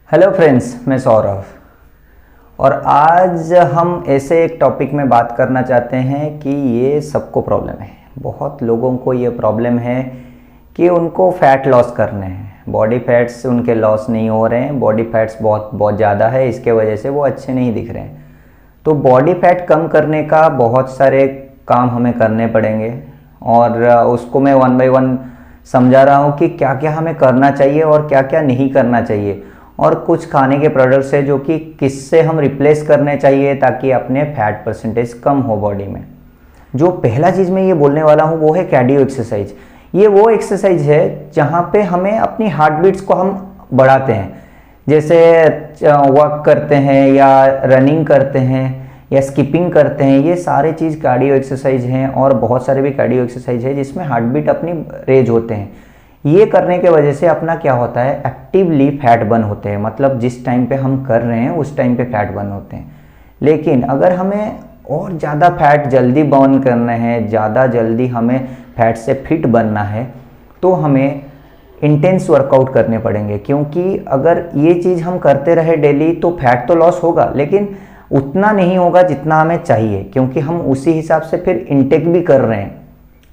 Hello friends, मैं सौरभ और आज हम ऐसे एक टॉपिक में बात करना चाहते हैं कि ये सबको प्रॉब्लम है। बहुत लोगों को ये प्रॉब्लम है कि उनको फ़ैट लॉस करने हैं, बॉडी फैट्स उनके लॉस नहीं हो रहे हैं, बॉडी फैट्स बहुत ज़्यादा है, इसके वजह से वो अच्छे नहीं दिख रहे हैं। तो बॉडी फैट कम करने का बहुत सारे काम हमें करने पड़ेंगे और उसको मैं वन बाय वन समझा रहा हूँ कि क्या क्या हमें करना चाहिए और क्या क्या नहीं करना चाहिए, और कुछ खाने के प्रोडक्ट्स है जो कि किससे हम रिप्लेस करने चाहिए ताकि अपने फैट परसेंटेज कम हो बॉडी में। जो पहला चीज़ मैं ये बोलने वाला हूँ वो है कार्डियो एक्सरसाइज। ये वो एक्सरसाइज है जहाँ पे हमें अपनी हार्ट बीट्स को हम बढ़ाते हैं, जैसे वॉक करते हैं या रनिंग करते हैं या स्किपिंग करते हैं। ये सारे चीज़ कार्डियो एक्सरसाइज हैं और बहुत सारे भी कार्डियो एक्सरसाइज है जिसमें हार्ट बीट अपनी रेज होते हैं। ये करने के वजह से अपना क्या होता है, एक्टिवली फैट बर्न होते हैं, मतलब जिस टाइम पे हम कर रहे हैं उस टाइम पे फैट बर्न होते हैं। लेकिन अगर हमें और ज़्यादा फैट जल्दी बर्न करना है, ज़्यादा जल्दी हमें फैट से फिट बनना है, तो हमें इंटेंस वर्कआउट करने पड़ेंगे। क्योंकि अगर ये चीज़ हम करते रहे डेली तो फैट तो लॉस होगा, लेकिन उतना नहीं होगा जितना हमें चाहिए, क्योंकि हम उसी हिसाब से फिर इंटेक भी कर रहे हैं।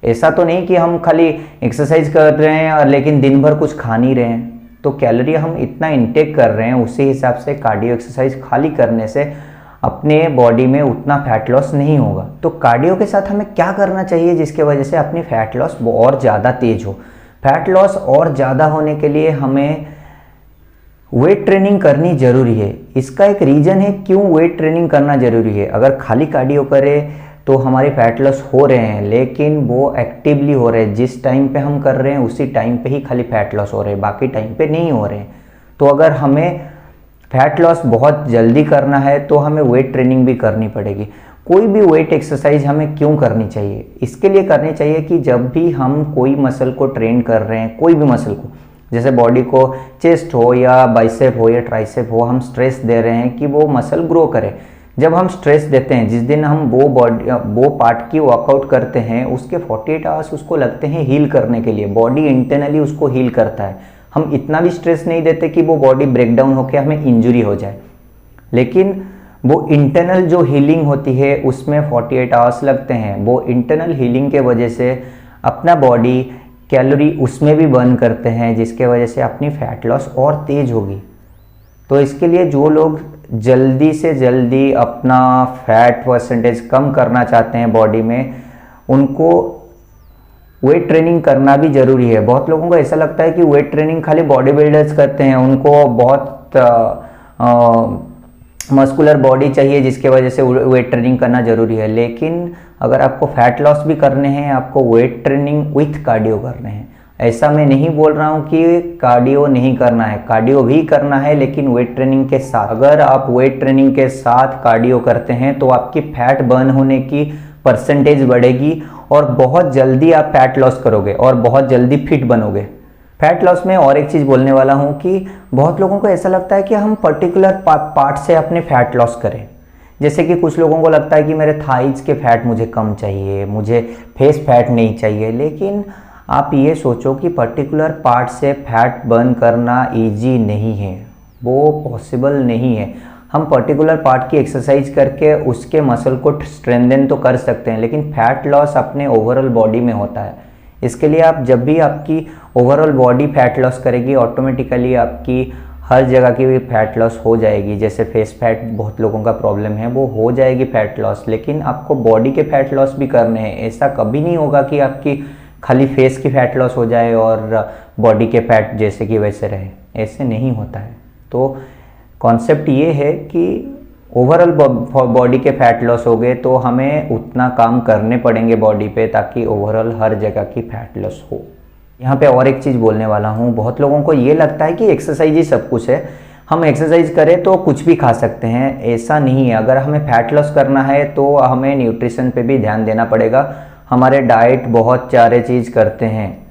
ऐसा तो नहीं कि हम खाली एक्सरसाइज कर रहे हैं और लेकिन दिन भर कुछ खा नहीं रहे हैं। तो कैलोरी हम इतना इंटेक कर रहे हैं, उसी हिसाब से कार्डियो एक्सरसाइज खाली करने से अपने बॉडी में उतना फैट लॉस नहीं होगा। तो कार्डियो के साथ हमें क्या करना चाहिए जिसके वजह से अपनी फैट लॉस और ज़्यादा तेज हो। फैट लॉस और ज़्यादा होने के लिए हमें वेट ट्रेनिंग करनी ज़रूरी है। इसका एक रीज़न है क्यों वेट ट्रेनिंग करना ज़रूरी है। अगर खाली कार्डियो करें तो हमारे फैट लॉस हो रहे हैं, लेकिन वो एक्टिवली हो रहे हैं, जिस टाइम पे हम कर रहे हैं उसी टाइम पे ही खाली फैट लॉस हो रहे हैं, बाकी टाइम पे नहीं हो रहे हैं। तो अगर हमें फैट लॉस बहुत जल्दी करना है तो हमें वेट ट्रेनिंग भी करनी पड़ेगी। कोई भी वेट एक्सरसाइज हमें क्यों करनी चाहिए, इसके लिए करनी चाहिए कि जब भी हम कोई मसल को ट्रेन कर रहे हैं, कोई भी मसल को, जैसे बॉडी को चेस्ट हो या बाइसेप हो या ट्राइसेप हो, हम स्ट्रेस दे रहे हैं कि वो मसल ग्रो करे। जब हम स्ट्रेस देते हैं, जिस दिन हम वो पार्ट की वर्कआउट करते हैं, उसके 48 आवर्स उसको लगते हैं हील करने के लिए। बॉडी इंटरनली उसको हील करता है। हम इतना भी स्ट्रेस नहीं देते कि वो बॉडी ब्रेकडाउन होकर हमें इंजरी हो जाए, लेकिन वो इंटरनल जो हीलिंग होती है उसमें 48 आवर्स लगते हैं। वो इंटरनल हीलिंग के वजह से अपना बॉडी कैलोरी उसमें भी बर्न करते हैं, जिसके वजह से अपनी फैट लॉस और तेज होगी। तो इसके लिए जो लोग जल्दी से जल्दी अपना फैट परसेंटेज कम करना चाहते हैं बॉडी में, उनको वेट ट्रेनिंग करना भी ज़रूरी है। बहुत लोगों को ऐसा लगता है कि वेट ट्रेनिंग खाली बॉडी बिल्डर्स करते हैं, उनको बहुत मस्कुलर बॉडी चाहिए जिसके वजह से वेट ट्रेनिंग करना ज़रूरी है। लेकिन अगर आपको फैट लॉस भी करने हैं, आपको वेट ट्रेनिंग विथ कार्डियो करने हैं। ऐसा मैं नहीं बोल रहा हूँ कि कार्डियो नहीं करना है, कार्डियो भी करना है, लेकिन वेट ट्रेनिंग के साथ। अगर आप वेट ट्रेनिंग के साथ कार्डियो करते हैं तो आपकी फैट बर्न होने की परसेंटेज बढ़ेगी और बहुत जल्दी आप फैट लॉस करोगे और बहुत जल्दी फिट बनोगे। फैट लॉस में और एक चीज़ बोलने वाला हूँ कि बहुत लोगों को ऐसा लगता है कि हम पर्टिकुलर पार्ट से अपने फैट लॉस करें। जैसे कि कुछ लोगों को लगता है कि मेरे थाइज के फैट मुझे कम चाहिए, मुझे फेस फैट नहीं चाहिए। लेकिन आप ये सोचो कि पर्टिकुलर पार्ट से फैट बर्न करना इजी नहीं है, वो पॉसिबल नहीं है। हम पर्टिकुलर पार्ट की एक्सरसाइज करके उसके मसल को स्ट्रेंथन तो कर सकते हैं, लेकिन फैट लॉस अपने ओवरऑल बॉडी में होता है। इसके लिए आप जब भी आपकी ओवरऑल बॉडी फैट लॉस करेगी, ऑटोमेटिकली आपकी हर जगह की भी फैट लॉस हो जाएगी। जैसे फेस फैट बहुत लोगों का प्रॉब्लम है, वो हो जाएगी फैट लॉस, लेकिन आपको बॉडी के फैट लॉस भी करने हैं। ऐसा कभी नहीं होगा कि आपकी खाली फेस की फैट लॉस हो जाए और बॉडी के फैट जैसे कि वैसे रहे, ऐसे नहीं होता है। तो कॉन्सेप्ट ये है कि ओवरऑल बॉडी के फैट लॉस हो गए तो हमें उतना काम करने पड़ेंगे बॉडी पे ताकि ओवरऑल हर जगह की फैट लॉस हो। यहाँ पे और एक चीज़ बोलने वाला हूँ, बहुत लोगों को ये लगता है कि एक्सरसाइज ही सब कुछ है, हम एक्सरसाइज करें तो कुछ भी खा सकते हैं। ऐसा नहीं है। अगर हमें फैट लॉस करना है तो हमें न्यूट्रिशन पे भी ध्यान देना पड़ेगा। हमारे डाइट बहुत सारे चीज़ करते हैं,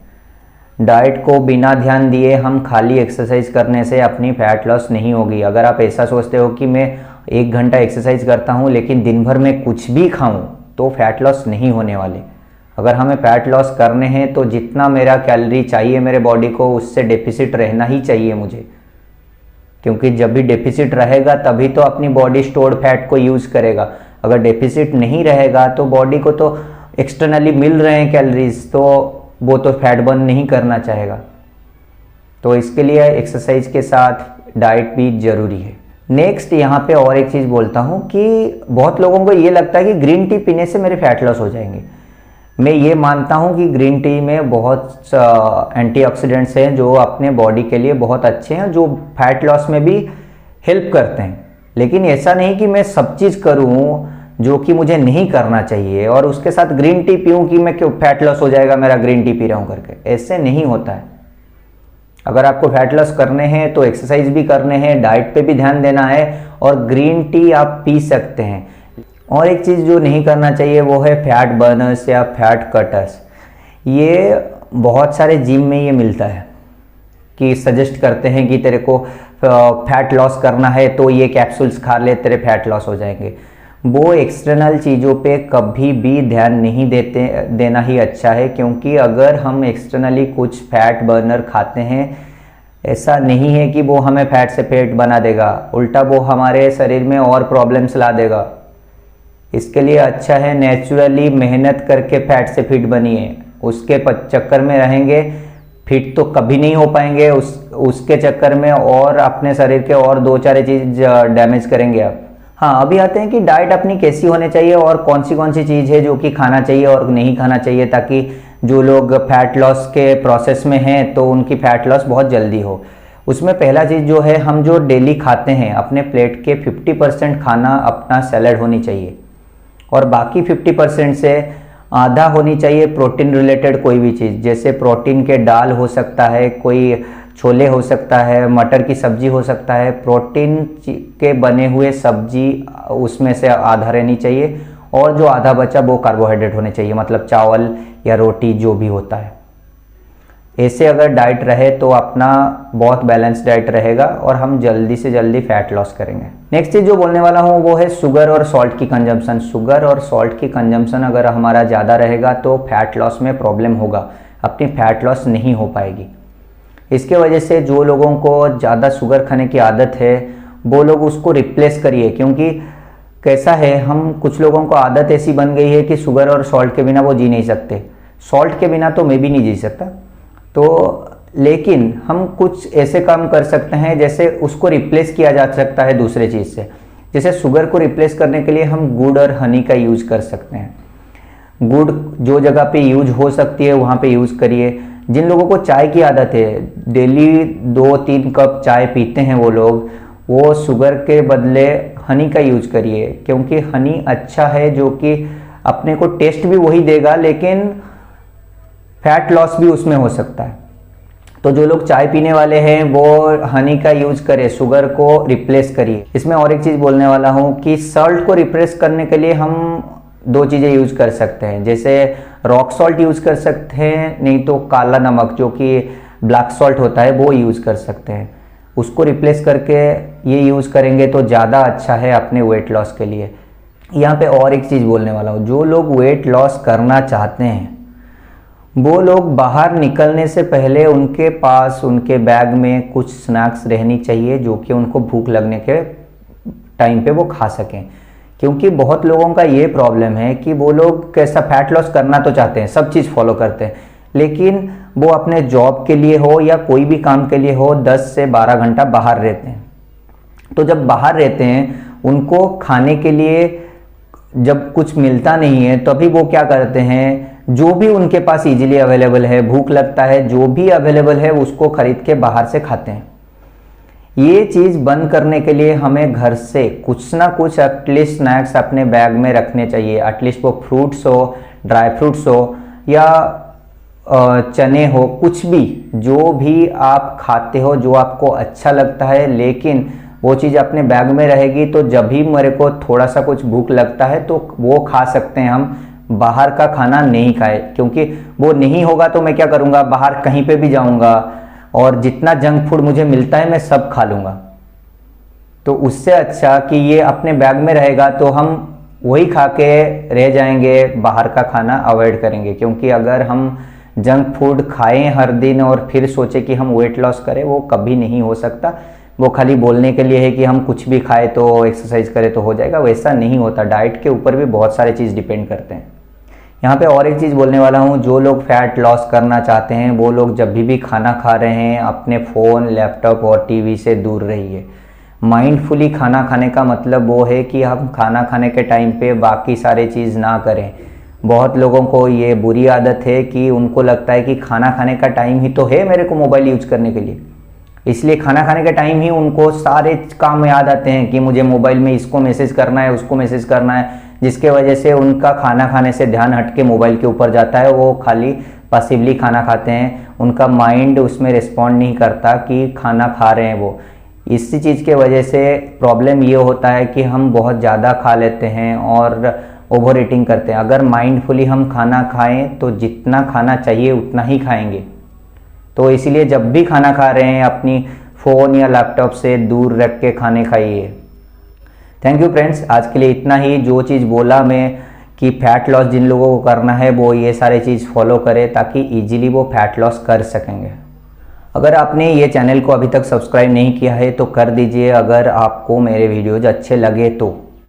डाइट को बिना ध्यान दिए हम खाली एक्सरसाइज करने से अपनी फैट लॉस नहीं होगी। अगर आप ऐसा सोचते हो कि मैं 1 घंटा एक्सरसाइज करता हूँ लेकिन दिन भर में कुछ भी खाऊं तो फैट लॉस नहीं होने वाले। अगर हमें फैट लॉस करने हैं तो जितना मेरा कैलोरी चाहिए मेरे बॉडी को, उससे डेफिसिट रहना ही चाहिए मुझे। क्योंकि जब भी डेफिसिट रहेगा तभी तो अपनी बॉडी स्टोर्ड फैट को यूज़ करेगा। अगर डेफिसिट नहीं रहेगा तो बॉडी को तो एक्सटर्नली मिल रहे हैं कैलोरीज, तो वो तो फैट बर्न नहीं करना चाहेगा। तो इसके लिए एक्सरसाइज के साथ डाइट भी ज़रूरी है। नेक्स्ट यहाँ पे और एक चीज़ बोलता हूँ कि बहुत लोगों को ये लगता है कि ग्रीन टी पीने से मेरे फैट लॉस हो जाएंगे। मैं ये मानता हूँ कि ग्रीन टी में बहुत एंटीऑक्सीडेंट्स हैं जो अपने बॉडी के लिए बहुत अच्छे हैं, जो फैट लॉस में भी हेल्प करते हैं। लेकिन ऐसा नहीं कि मैं सब चीज़ करूँ जो कि मुझे नहीं करना चाहिए और उसके साथ ग्रीन टी पीऊँ कि मैं क्यों फैट लॉस हो जाएगा मेरा ग्रीन टी पी रहा हूँ करके। ऐसे नहीं होता है। अगर आपको फैट लॉस करने हैं तो एक्सरसाइज भी करने हैं, डाइट पे भी ध्यान देना है और ग्रीन टी आप पी सकते हैं। और एक चीज़ जो नहीं करना चाहिए वो है फैट बर्नर्स या फैट कटर्स। ये बहुत सारे जिम में ये मिलता है कि सजेस्ट करते हैं कि तेरे को फैट लॉस करना है तो ये कैप्सूल्स खा ले, तेरे फैट लॉस हो जाएंगे। वो एक्सटर्नल चीज़ों पे कभी भी ध्यान नहीं देना ही अच्छा है, क्योंकि अगर हम एक्सटर्नली कुछ फैट बर्नर खाते हैं, ऐसा नहीं है कि वो हमें फैट से पेट बना देगा, उल्टा वो हमारे शरीर में और प्रॉब्लम्स ला देगा। इसके लिए अच्छा है नेचुरली मेहनत करके फैट से फिट बनिए। उसके चक्कर में रहेंगे फिट तो कभी नहीं हो पाएंगे, उसके चक्कर में और अपने शरीर के और दो चार चीज़ डैमेज करेंगे आप। हाँ, अभी आते हैं कि डाइट अपनी कैसी होनी चाहिए और कौन सी चीज़ है जो कि खाना चाहिए और नहीं खाना चाहिए, ताकि जो लोग फैट लॉस के प्रोसेस में हैं तो उनकी फैट लॉस बहुत जल्दी हो। उसमें पहला चीज़ जो है, हम जो डेली खाते हैं अपने प्लेट के 50% खाना अपना सैलड होनी चाहिए और बाकी 50% से आधा होनी चाहिए प्रोटीन रिलेटेड कोई भी चीज़। जैसे प्रोटीन के दाल हो सकता है, कोई छोले हो सकता है, मटर की सब्जी हो सकता है। प्रोटीन के बने हुए सब्जी उसमें से आधा रहनी चाहिए और जो आधा बचा वो कार्बोहाइड्रेट होने चाहिए, मतलब चावल या रोटी जो भी होता है। ऐसे अगर डाइट रहे तो अपना बहुत बैलेंस डाइट रहेगा और हम जल्दी से जल्दी फैट लॉस करेंगे। नेक्स्ट चीज़ जो बोलने वाला हूँ वो है शुगर और सॉल्ट की कंजम्पशन। शुगर और सॉल्ट की कंजम्पशन अगर हमारा ज़्यादा रहेगा तो फैट लॉस में प्रॉब्लम होगा, अपनी फैट लॉस नहीं हो पाएगी। इसके वजह से जो लोगों को ज़्यादा शुगर खाने की आदत है वो लोग उसको रिप्लेस करिए, क्योंकि कैसा है, हम कुछ लोगों को आदत ऐसी बन गई है कि शुगर और सॉल्ट के बिना वो जी नहीं सकते। सॉल्ट के बिना तो मैं भी नहीं जी सकता, तो लेकिन हम कुछ ऐसे काम कर सकते हैं जैसे उसको रिप्लेस किया जा सकता है दूसरे चीज़ से। जैसे शुगर को रिप्लेस करने के लिए हम गुड़ और हनी का यूज़ कर सकते हैं। गुड़ जो जगह पे यूज हो सकती है वहाँ पे यूज़ करिए। जिन लोगों को चाय की आदत है, डेली 2-3 कप चाय पीते हैं वो लोग, वो शुगर के बदले हनी का यूज करिए, क्योंकि हनी अच्छा है जो कि अपने को टेस्ट भी वही देगा लेकिन फैट लॉस भी उसमें हो सकता है। तो जो लोग चाय पीने वाले हैं वो हनी का यूज करें, शुगर को रिप्लेस करिए। इसमें और एक चीज़ बोलने वाला हूँ कि सॉल्ट को रिप्लेस करने के लिए हम 2 चीज़ें यूज कर सकते हैं। जैसे रॉक सॉल्ट यूज कर सकते हैं, नहीं तो काला नमक जो कि ब्लैक सॉल्ट होता है वो यूज कर सकते हैं। उसको रिप्लेस करके ये यूज करेंगे तो ज़्यादा अच्छा है अपने वेट लॉस के लिए। यहाँ पे और एक चीज़ बोलने वाला हूँ, जो लोग वेट लॉस करना चाहते हैं वो लोग बाहर निकलने से पहले उनके पास उनके बैग में कुछ स्नैक्स रहनी चाहिए जो कि उनको भूख लगने के टाइम पे वो खा सकें। क्योंकि बहुत लोगों का ये प्रॉब्लम है कि वो लोग कैसा फैट लॉस करना तो चाहते हैं, सब चीज़ फॉलो करते हैं, लेकिन वो अपने जॉब के लिए हो या कोई भी काम के लिए हो 10 से 12 घंटा बाहर रहते हैं। तो जब बाहर रहते हैं उनको खाने के लिए जब कुछ मिलता नहीं है तभी वो क्या करते हैं, जो भी उनके पास इजीली अवेलेबल है, भूख लगता है, जो भी अवेलेबल है उसको खरीद के बाहर से खाते हैं। ये चीज़ बंद करने के लिए हमें घर से कुछ ना कुछ एटलीस्ट स्नैक्स अपने बैग में रखने चाहिए। एटलीस्ट वो फ्रूट्स हो, ड्राई फ्रूट्स हो या चने हो, कुछ भी जो भी आप खाते हो जो आपको अच्छा लगता है, लेकिन वो चीज़ अपने बैग में रहेगी तो जब भी मेरे को थोड़ा सा कुछ भूख लगता है तो वो खा सकते हैं हम। बाहर का खाना नहीं खाए, क्योंकि वो नहीं होगा तो मैं क्या करूँगा, बाहर कहीं पे भी जाऊँगा और जितना जंक फूड मुझे मिलता है मैं सब खा लूँगा। तो उससे अच्छा कि ये अपने बैग में रहेगा तो हम वही खा के रह जाएंगे, बाहर का खाना अवॉइड करेंगे। क्योंकि अगर हम जंक फूड खाएं हर दिन और फिर सोचे कि हम वेट लॉस करें, वो कभी नहीं हो सकता। वो खाली बोलने के लिए है कि हम कुछ भी खाए तो एक्सरसाइज करें तो हो जाएगा, वैसा नहीं होता। डाइट के ऊपर भी बहुत सारे चीज़ डिपेंड करते हैं। यहाँ पे और एक चीज़ बोलने वाला हूँ, जो लोग फैट लॉस करना चाहते हैं वो लोग जब भी खाना खा रहे हैं अपने फ़ोन, लैपटॉप और टीवी से दूर रहिए। माइंडफुली खाना खाने का मतलब वो है कि हम खाना खाने के टाइम पे बाकी सारे चीज़ ना करें। बहुत लोगों को ये बुरी आदत है कि उनको लगता है कि खाना खाने का टाइम ही तो है मेरे को मोबाइल यूज करने के लिए, इसलिए खाना खाने के टाइम ही उनको सारे काम याद आते हैं कि मुझे मोबाइल में इसको मैसेज करना है, उसको मैसेज करना है, जिसके वजह से उनका खाना खाने से ध्यान हट के मोबाइल के ऊपर जाता है। वो खाली पैसिवली खाना खाते हैं, उनका माइंड उसमें रिस्पॉन्ड नहीं करता कि खाना खा रहे हैं वो। इसी चीज़ के वजह से प्रॉब्लम ये होता है कि हम बहुत ज़्यादा खा लेते हैं और ओवर ईटिंग करते हैं। अगर माइंडफुली हम खाना खाएं तो जितना खाना चाहिए उतना ही खाएंगे। तो इसीलिए जब भी खाना खा रहे हैं अपनी फ़ोन या लैपटॉप से दूर रख के खाने खाइए। थैंक यू फ्रेंड्स, आज के लिए इतना ही। जो चीज़ बोला मैं कि फैट लॉस जिन लोगों को करना है वो ये सारे चीज़ फॉलो करें ताकि इजीली वो फैट लॉस कर सकेंगे। अगर आपने ये चैनल को अभी तक सब्सक्राइब नहीं किया है तो कर दीजिए, अगर आपको मेरे वीडियोज़ अच्छे लगे तो।